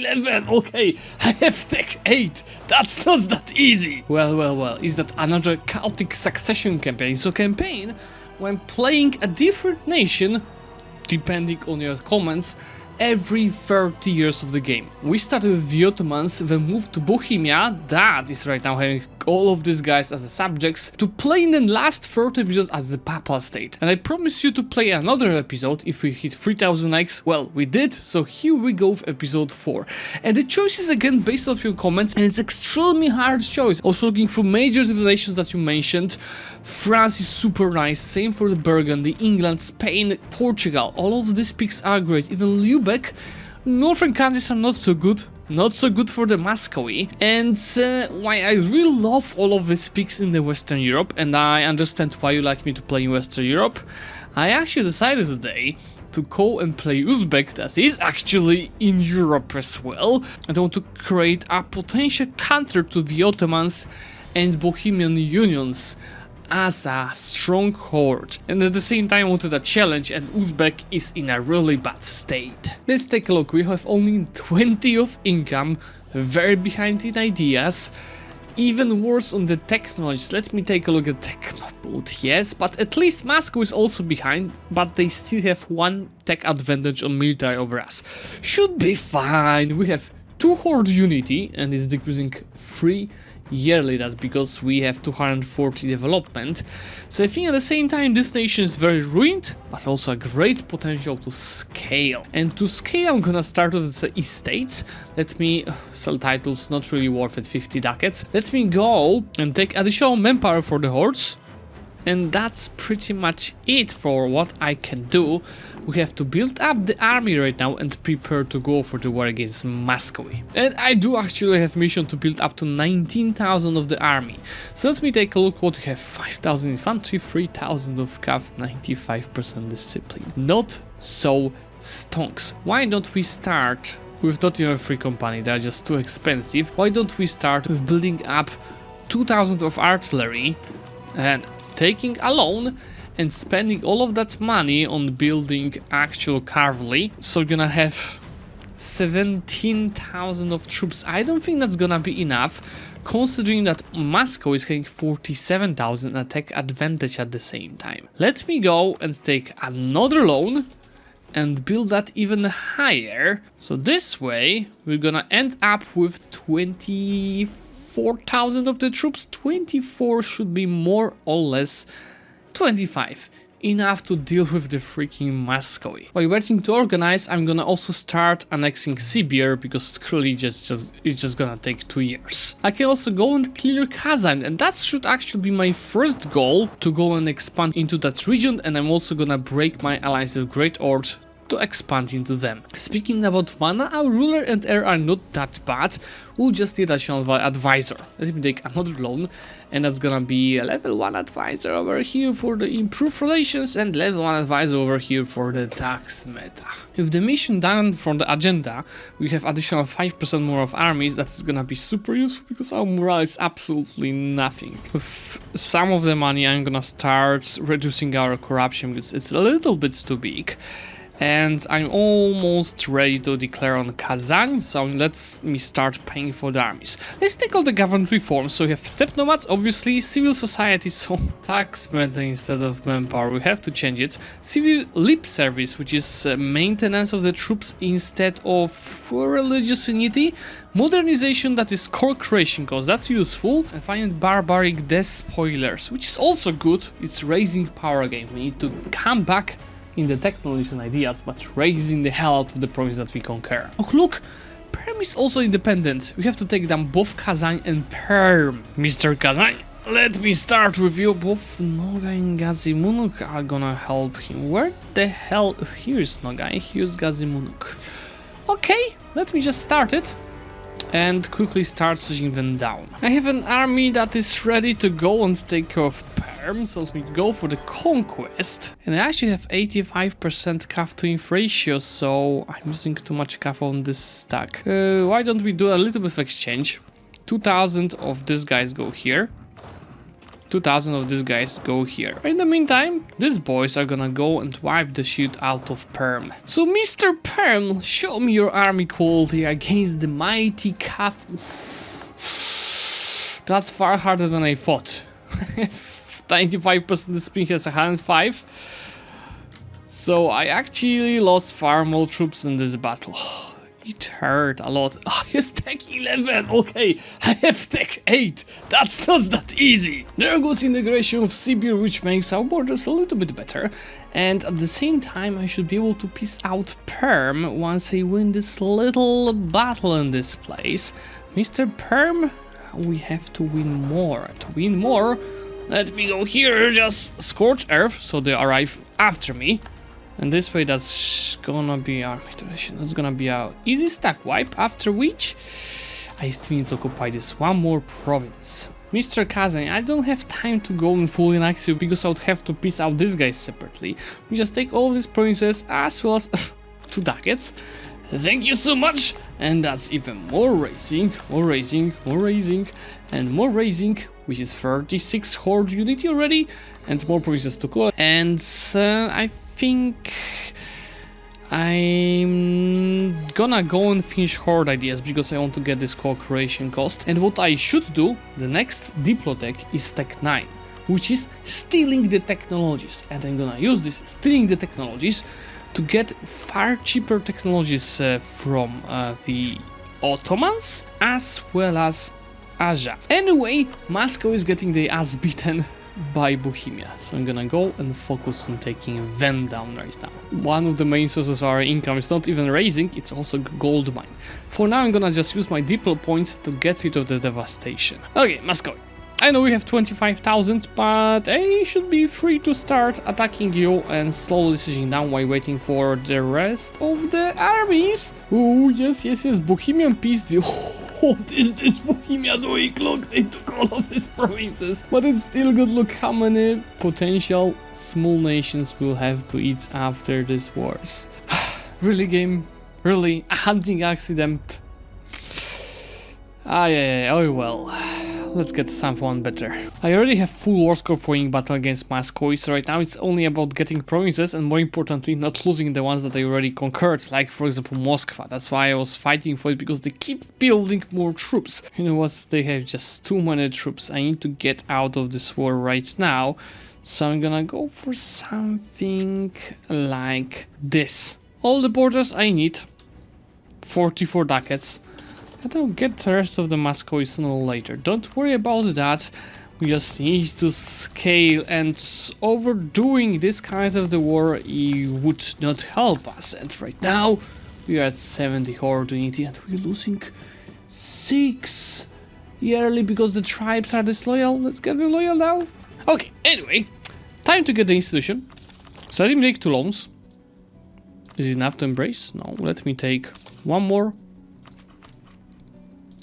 11, okay, I have tech 8, that's not that easy. Well, is that another chaotic succession campaign? So campaign, when playing a different nation, depending on your comments, every 30 years of the game. We started with the Ottomans, then moved to Bohemia, that is right now having all of these guys as the subjects, to play in the last 30 episodes as the Papal State. And I promise you to play another episode if we hit 3000 likes. Well, we did, so here we go with episode 4. And the choice is again based off your comments, and it's extremely hard choice. Also looking through major nations that you mentioned. France is super nice, same for the Burgundy, England, Spain, Portugal, all of these picks are great. Even Zlewikk, northern countries are not so good. Not so good for the Muscovy, and why I really love all of these picks in the Western Europe, and I understand why you like me to play in Western Europe. I actually decided today to go and play Uzbek, that is actually in Europe as well. I want to create a potential counter to the Ottomans and Bohemian unions as a strong horde, and at the same time I wanted a challenge, and Uzbek is in a really bad state. Let's take a look. We have only 20 of income, very behind in ideas, even worse on the technologies. Let me take a look at tech mode. Yes, but at least Moscow is also behind, but they still have one tech advantage on military over us. Should be fine. We have 2 horde unity and it's decreasing 3 yearly. That's because we have 240 development. So I think at the same time this nation is very ruined, but also a great potential to scale. And to scale I'm gonna start with the estates. Let me sell titles, not really worth it, 50 ducats. Let me go and take additional manpower for the hordes. And that's pretty much it for what I can do. We have to build up the army right now and prepare to go for the war against Muscovy. And I do actually have mission to build up to 19,000 of the army. So let me take a look what we have. 5,000 infantry, 3,000 of cav, 95% discipline. Not so stonks. Why don't we start with not even free company, they are just too expensive. Why don't we start with building up 2,000 of artillery and taking a loan and spending all of that money on building actual cavalry. So we're gonna have 17,000 of troops. I don't think that's gonna be enough, considering that Moscow is having 47,000 attack advantage at the same time. Let me go and take another loan and build that even higher. So this way we're gonna end up with 24,000 of the troops. 24 should be more or less 25. Enough to deal with the freaking Muscovy. While waiting to organize, I'm gonna also start annexing Siberia, because clearly it's just gonna take 2 years. I can also go and clear Kazan, and that should actually be my first goal, to go and expand into that region, and I'm also gonna break my alliance with Great Horde to expand into them. Speaking about mana, our ruler and heir are not that bad. We'll just need a additional advisor. Let me take another loan, and that's gonna be a level 1 advisor over here for the improved relations and level 1 advisor over here for the tax meta. With the mission done from the agenda, we have additional 5% more of armies. That's gonna be super useful because our morale is absolutely nothing. With some of the money I'm gonna start reducing our corruption because it's a little bit too big. And I'm almost ready to declare on Kazan, so let me start paying for the armies. Let's take all the government reforms. So we have steppe nomads, obviously, civil society, so tax meta instead of manpower, we have to change it. Civil lip service, which is maintenance of the troops instead of religious unity. Modernization, that is core creation cost, that's useful. And finally barbaric despoilers, which is also good. It's raising power again. We need to come back in the technologies and ideas, but raising the hell out of the province that we conquer. Oh look, Perm is also independent. We have to take down both Kazan and Perm. Mr. Kazan, let me start with you. Both Nogai and Gazimunuk are gonna help him. Where the hell? Here's Nogai, here's Gazimunuk. Okay, let me just start it and quickly start sieging them down. I have an army that is ready to go and take care of Perm, so let me go for the conquest. And I actually have 85% cav to inf ratio, so I'm using too much cav on this stack. Why don't we do a little bit of exchange? 2,000 of these guys go here. 2,000 of these guys go here. In the meantime, these boys are gonna go and wipe the shit out of Perm. So Mr. Perm, show me your army quality against the mighty Calf. That's far harder than I thought. 95% speed has 105. So I actually lost far more troops in this battle. It hurt a lot. Oh, he's tech 11. Okay, I have tech 8. That's not that easy. There goes integration of Sibir, which makes our borders a little bit better. And at the same time, I should be able to piece out Perm once I win this little battle in this place. Mr. Perm, we have to win more. To win more, let me go here, just scorch earth, so they arrive after me. And this way, that's gonna be army iteration. That's gonna be a easy stack wipe, after which I still need to occupy this one more province. Mr. Kazan, I don't have time to go in full annex you because I would have to piece out these guys separately. We just take all these provinces as well as 2 ducats. Thank you so much! And that's even more raising, more raising, more raising, and more raising, which is 36 Horde unity already, and more provinces to go. And I think I'm gonna go and finish Horde ideas because I want to get this cooperation cost. And what I should do, the next Diplotech is Tech 9, which is stealing the technologies. And I'm gonna use this stealing the technologies to get far cheaper technologies from the Ottomans as well as Asia. Anyway, Moscow is getting the ass beaten by Bohemia, so I'm gonna go and focus on taking them down right now. One of the main sources of our income is not even raising, it's also gold mine. For now I'm gonna just use my diplo points to get rid of the devastation. Okay, Muscovy. I know we have 25,000, but I should be free to start attacking you and slowly sieging down while waiting for the rest of the armies. Oh, yes, yes, yes, Bohemian peace deal. What is this Bohemia doing? Look, they took all of these provinces. But it's still good. Look how many potential small nations will have to eat after this wars. Really, game? Really? A hunting accident? Ah, yeah, oh well. Let's get someone better. I already have full war score for in battle against Muscovy, so right now it's only about getting provinces and more importantly not losing the ones that I already conquered, like for example Moskva. That's why I was fighting for it, because they keep building more troops. You know what, they have just too many troops. I need to get out of this war right now, so I'm gonna go for something like this. All the borders I need, 44 ducats. And I'll get the rest of the Muscovy sooner or later. Don't worry about that. We just need to scale, and overdoing this kind of the war would not help us. And right now we are at 70 Horde unity and we're losing 6 yearly because the tribes are disloyal. Let's get them loyal now. Okay, anyway, time to get the institution. So let me take 2 loans. Is it enough to embrace? No, let me take 1 more.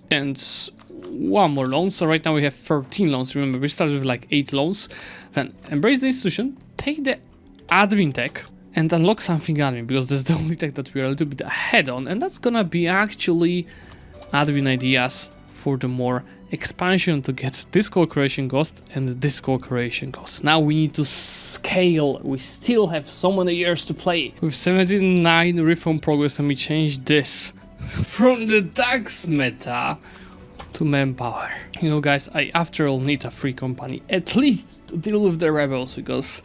And 1 more loan. So right now we have 13 loans. Remember, we started with like 8 loans. Then embrace the institution, take the admin tech, and unlock something admin, because that's the only tech that we are a little bit ahead on. And that's gonna be actually admin ideas for the more expansion to get this cooperation cost and this cooperation cost. Now we need to scale. We still have so many years to play. With 79 reform progress, and we change this from the tax meta to manpower. You know guys, I after all need a free company, at least to deal with the rebels, because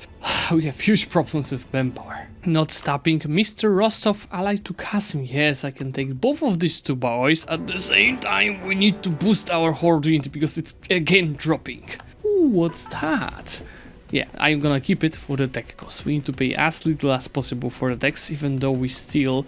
we have huge problems with manpower. Not stopping. Mr. Rostov allied to Kasim. Yes, I can take both of these 2 boys. At the same time, we need to boost our horde unity because it's again dropping. Ooh, what's that? Yeah, I'm gonna keep it for the tech cost. We need to pay as little as possible for the tax, even though we still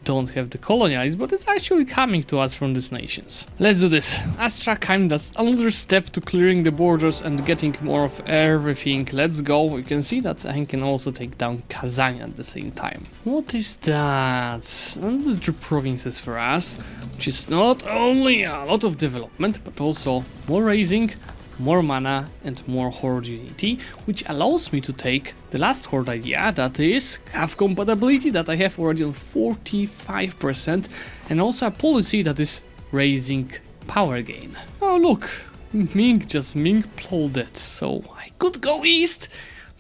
don't have the colonialists, but it's actually coming to us from these nations. Let's do this. Astrakhan, that's another step to clearing the borders and getting more of everything. Let's go. You can see that I can also take down Kazan at the same time. What is that? Another 2 provinces for us, which is not only a lot of development, but also more raising, more mana, and more horde unity, which allows me to take the last horde idea, that is have compatibility that I have already on 45%, and also a policy that is raising power gain. Oh look, Ming just imploded, so I could go east,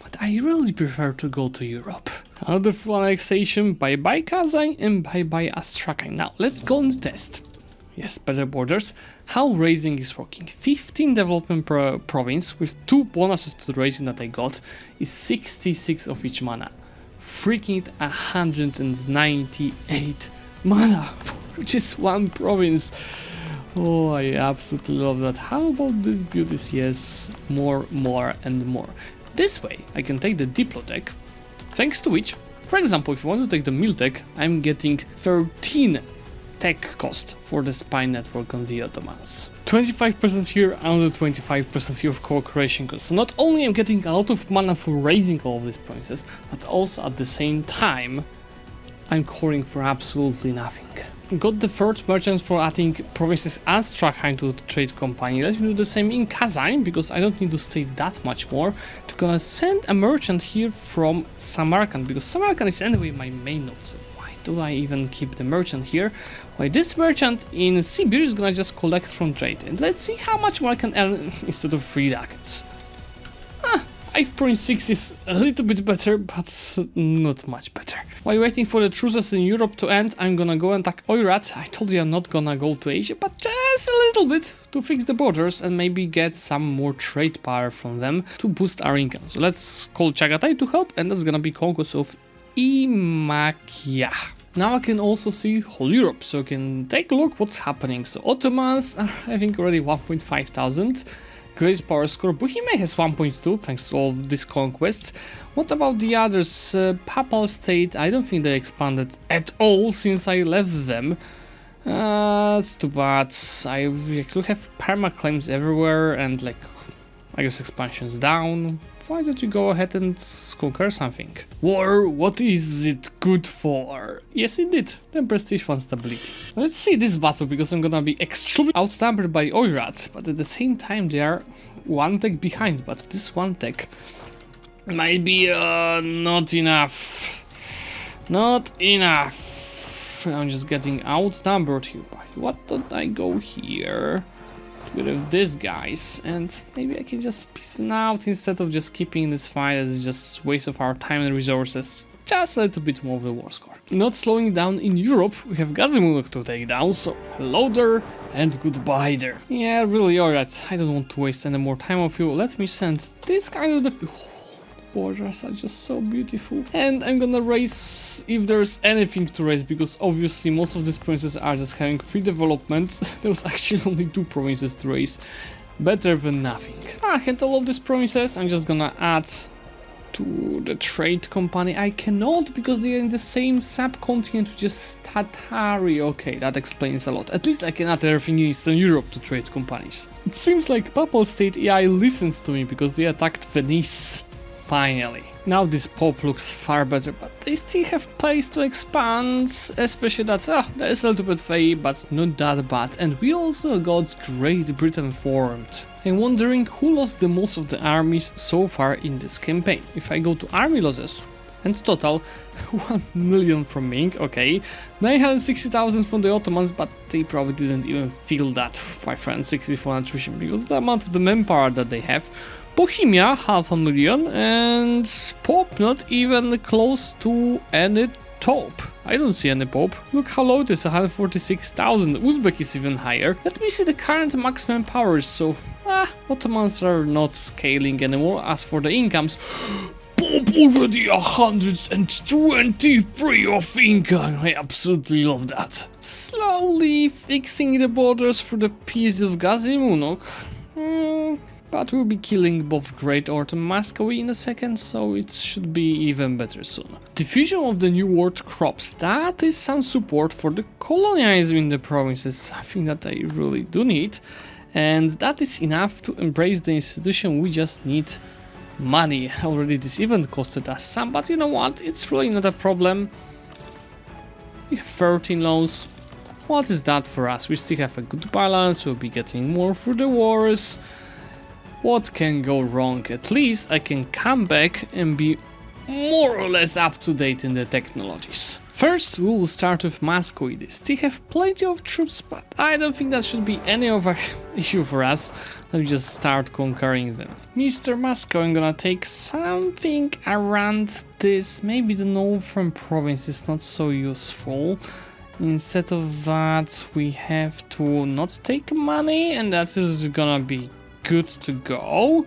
but I really prefer to go to Europe. Another full annexation, bye-bye Kazan and bye-bye Astrakhan. Now, let's go and test. Yes, better borders. How raising is working. 15 development per province with 2 bonuses to the raising that I got is 66 of each mana. Freaking 198 mana, which is 1 province. Oh, I absolutely love that. How about these beauties? Yes, more and more. This way, I can take the Diplo tech, thanks to which, for example, if you want to take the Mill tech, I'm getting 13 tech cost for the spy network on the Ottomans. 25% here, another 25% here of cooperation cost. So not only I'm getting a lot of mana for raising all of these provinces, but also at the same time, I'm coring for absolutely nothing. Got the third merchant for adding provinces Astrakhan to the trade company. Let me do the same in Kazan, because I don't need to stay that much more. I'm gonna send a merchant here from Samarkand, because Samarkand is anyway my main node. So why do I even keep the merchant here? Why, this merchant in Sibir is gonna just collect from trade. And let's see how much more I can earn instead of 3 ducats. 5.6 is a little bit better, but not much better. While waiting for the truces in Europe to end, I'm gonna go and attack Oirat. I told you I'm not gonna go to Asia, but just a little bit to fix the borders and maybe get some more trade power from them to boost our income. So let's call Chagatai to help, and that's gonna be conquest of Imakia. Now I can also see whole Europe, so I can take a look what's happening. So Ottomans are having already 1.5 thousand. Great power score. Bohemia has 1.2 thanks to all of these conquests. What about the others? Papal State, I don't think they expanded at all since I left them. It's too bad. I actually have perma-claims everywhere and like, I guess expansion's down. Why don't you go ahead and conquer something? War, what is it good for? Yes, indeed. Then prestige 1 stability. Let's see this battle, because I'm gonna be extremely outnumbered by Oirat, but at the same time they are 1 tech behind, but this 1 tech might be not enough. Not enough. I'm just getting outnumbered here. What don't I go here? Rid of these guys, and maybe I can just peace them out instead of just keeping this fight. It's just waste of our time and resources. Just a little bit more of the war score. Not slowing down in Europe, we have Gazimunok to take down, so hello there and goodbye there. Yeah, really, alright, I don't want to waste any more time of you. Let me send this guy to the... borders are just so beautiful, and I'm gonna raise if there's anything to raise, because obviously most of these provinces are just having free development. There's actually only 2 provinces to raise. Better than nothing. And all of these provinces I'm just gonna add to the trade company. I cannot, because they are in the same subcontinent, which is Tatari. Okay, that explains a lot. At least I can add everything in Eastern Europe to trade companies. It seems like Papal State AI listens to me, because they attacked Venice. Finally. Now this Pope looks far better, but they still have place to expand, especially that there's a little bit fey, but not that bad. And we also got Great Britain formed. I'm wondering who lost the most of the armies so far in this campaign. If I go to army losses, and total 1 million from Ming, okay, 960,000 from the Ottomans, but they probably didn't even feel that 560 for attrition, because the amount of the manpower that they have. Bohemia, 500,000, and Pope not even close to any Pope. I don't see any Pope. Look how low it is, 146,000. Uzbek is even higher. Let me see the current maximum powers. So, Ottomans are not scaling anymore. As for the incomes, Pope already 123 of income. I absolutely love that. Slowly fixing the borders for the peace of Gazimunok. But we'll be killing both Great Horde and Muscovy in a second, so it should be even better soon. Diffusion of the new world crops, that is some support for the colonialism in the provinces, something that I really do need. And that is enough to embrace the institution, we just need money. Already this event costed us some, but you know what, it's really not a problem. We have 13 loans. What is that for us? We still have a good balance, we'll be getting more through the wars. What can go wrong? At least I can come back and be more or less up to date in the technologies. First, we'll start with Muscovy. They still have plenty of troops, but I don't think that should be any of an issue for us. Let me just start conquering them. Mr. Muscovy, I'm gonna take something around this. Maybe the northern province is not so useful. Instead of that, we have to not take money, and that is gonna be good to go.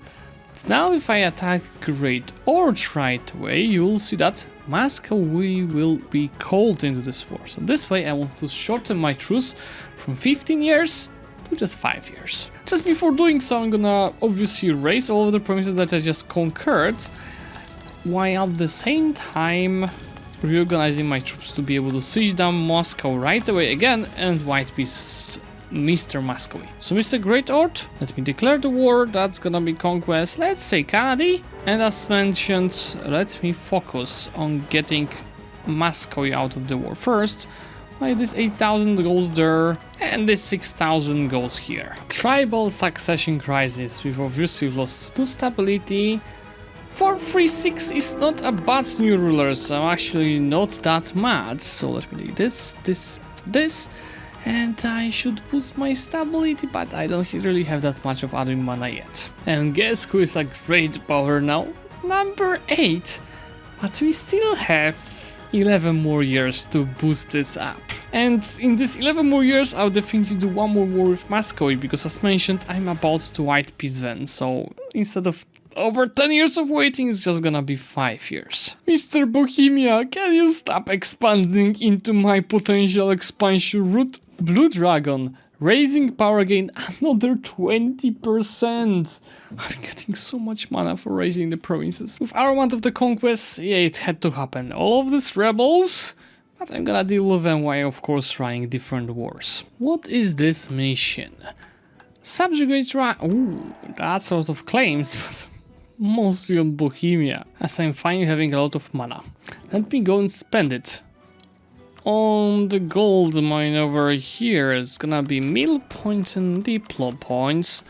Now if I attack Great Horde right away, you'll see that Muscovy will be called into this war. So this way I want to shorten my truce from 15 years to just 5 years. Just before doing so, I'm gonna obviously raise all of the provinces that I just conquered, while at the same time reorganizing my troops to be able to siege down Moscow right away again and wipe peace Mr. Muscovy. So Mr. Great Horde, let me declare the war. That's gonna be conquest, let's say Canada. And as mentioned, let me focus on getting Muscovy out of the war first. Like this 8,000 goes there and this 6,000 goes here. Tribal succession crisis. We've obviously lost 2 stability. 436 is not a bad new ruler, so I'm actually not that mad. So let me do this. And I should boost my stability, but I don't really have that much of admin mana yet. And guess who is a great power now? Number 8. But we still have 11 more years to boost this up. And in these 11 more years, I'll definitely do one more war with Muscovy, because as mentioned, I'm about to white peace then. So instead of over 10 years of waiting, it's just gonna be 5 years. Mr. Bohemia, can you stop expanding into my potential expansion route? Blue Dragon, raising power gain another 20%. I'm getting so much mana for raising the provinces. With our amount of the conquest, yeah, it had to happen. All of these rebels, but I'm gonna deal with them while of course trying different wars. What is this mission? Subjugate ooh, that's a lot of claims, but mostly on Bohemia, as I'm finally having a lot of mana. Let me go and spend it on the gold mine over here. It's gonna be mill points and diplo points.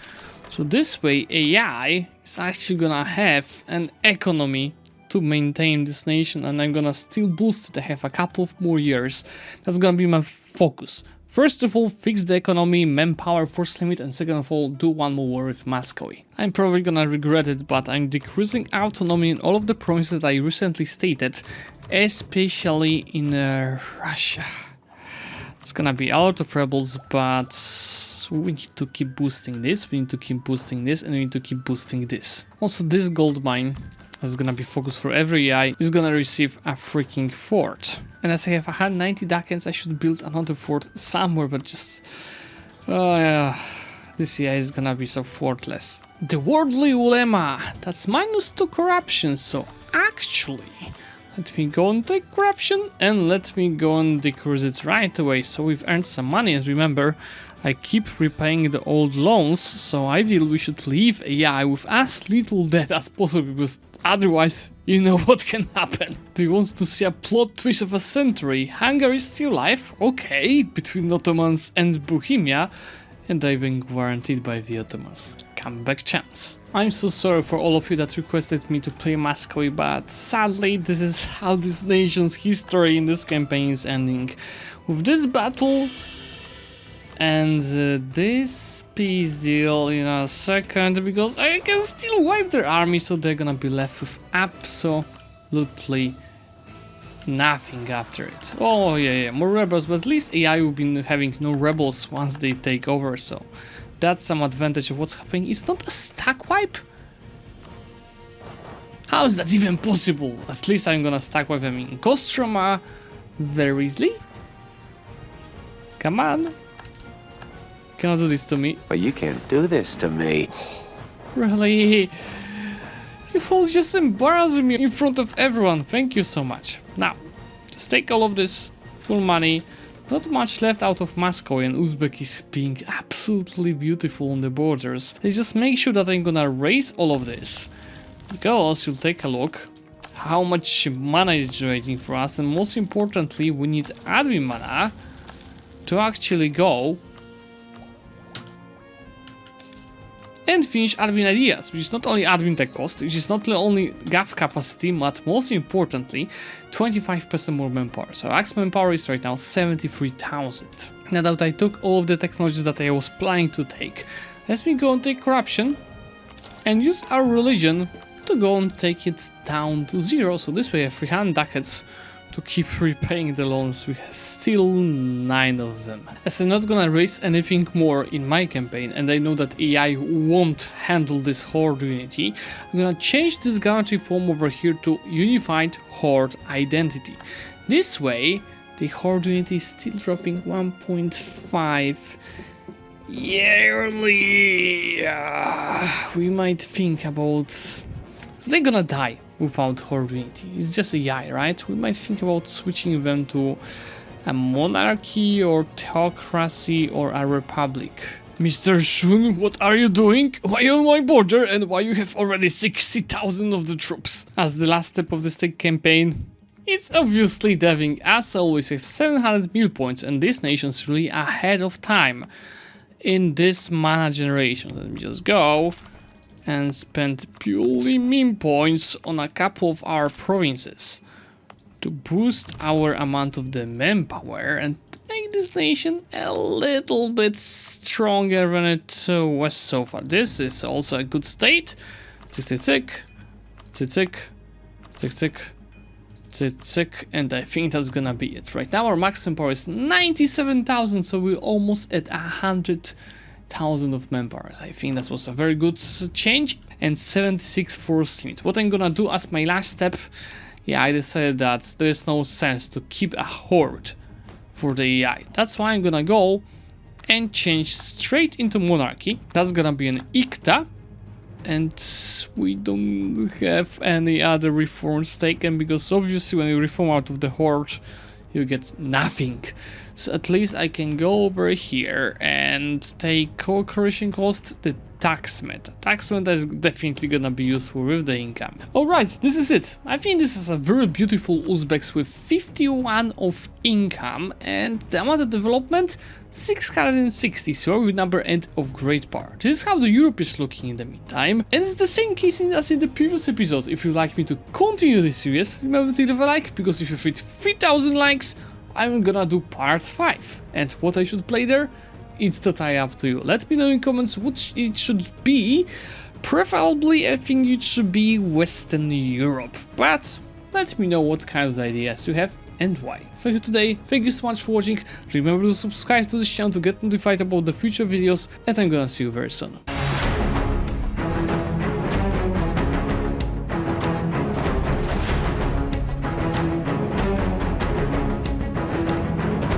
So this way AI is actually gonna have an economy to maintain this nation, and I'm gonna still boost it. I have a couple of more years. That's gonna be my focus. First of all, fix the economy, manpower, force limit, and second of all, do one more war with Muscovy. I'm probably gonna regret it, but I'm decreasing autonomy in all of the provinces that I recently stated, especially in Russia. It's gonna be a lot of rebels, but we need to keep boosting this, we need to keep boosting this, and we need to keep boosting this. Also, this gold mine is gonna be focused for every AI, is gonna receive a freaking fort. And as I have 190 ducats, I should build another fort somewhere, but just... oh yeah, this AI is gonna be so fortless. The worldly ulema, that's -2 corruption, so actually... let me go and take corruption, and let me go and decrease it right away, so we've earned some money. And remember, I keep repaying the old loans, so ideally we should leave AI with as little debt as possible, because otherwise, you know what can happen. Do you want to see a plot twist of a century? Hungary is still alive, okay, between Ottomans and Bohemia, and even guaranteed by the Ottomans. Comeback chance. I'm so sorry for all of you that requested me to play Muscovy, but sadly this is how this nation's history in this campaign is ending. With this battle and this peace deal in a second, because I can still wipe their army, so they're gonna be left with absolutely nothing after it. Oh yeah, more rebels, but at least AI will be having no rebels once they take over, so that's some advantage of what's happening. It's not a stack wipe? How is that even possible? At least I'm gonna stack wipe them in Kostroma very easily. Come on. You cannot do this to me. But you can't do this to me. Really? You've all just embarrassed me in front of everyone. Thank you so much. Now, just take all of this full money. Not much left out of Muscovy, and Uzbek is being absolutely beautiful on the borders. Let's just make sure that I'm gonna raise all of this. Because you'll take a look how much mana is generating for us, and most importantly, we need admin mana to actually go and finish admin ideas, which is not only admin tech cost, which is not only GAF capacity, but most importantly, 25% more manpower. So max manpower is right now 73,000. Now that I took all of the technologies that I was planning to take, let me go and take corruption and use our religion to go and take it down to 0. So this way I have 300 ducats to keep repaying the loans. We have still 9 of them. As I'm not gonna raise anything more in my campaign, and I know that AI won't handle this Horde unity, I'm gonna change this guarantee form over here to Unified Horde Identity. This way, the Horde unity is still dropping 1.5 yearly. We might think about... So they're gonna die without Horde unity. It's just AI, right? We might think about switching them to a monarchy or theocracy or a republic. Mr. Shun, what are you doing? Why on my border and why you have already 60,000 of the troops? As the last step of the state campaign, it's obviously deving. As always, we have 700 mil points and this nation's really ahead of time in this mana generation. Let me just go and spend purely meme points on a couple of our provinces to boost our amount of the manpower and make this nation a little bit stronger than it was so far. This is also a good state. Tick, tick, tick, tick, tick, tick, tick, tick, tick, and I think that's gonna be it. Right now our maximum power is 97,000, so we're almost at 100,000 of manpower. I think that was a very good change. And 76 force limit. What I'm gonna do as my last step, yeah, I decided that there is no sense to keep a horde for the AI. That's why I'm gonna go and change straight into monarchy. That's gonna be an ICTA, and we don't have any other reforms taken, because obviously when you reform out of the horde you get nothing. So at least I can go over here and take co-creation cost, the tax meta. Tax meta is definitely gonna be useful with the income. Alright, this is it. I think this is a very beautiful Uzbeks with 51 of income and the amount of development 660, so we number end of great power. This is how the Europe is looking in the meantime, and it's the same case as in the previous episode. If you'd like me to continue this series, remember to leave a like, because if you hit 3,000 likes, I'm gonna do part 5. And what I should play there? It's totally up to you. Let me know in comments what it should be. Preferably, I think it should be Western Europe, but let me know what kind of ideas you have and why. Thank you today, thank you so much for watching. Remember to subscribe to this channel to get notified about the future videos, and I'm gonna see you very soon.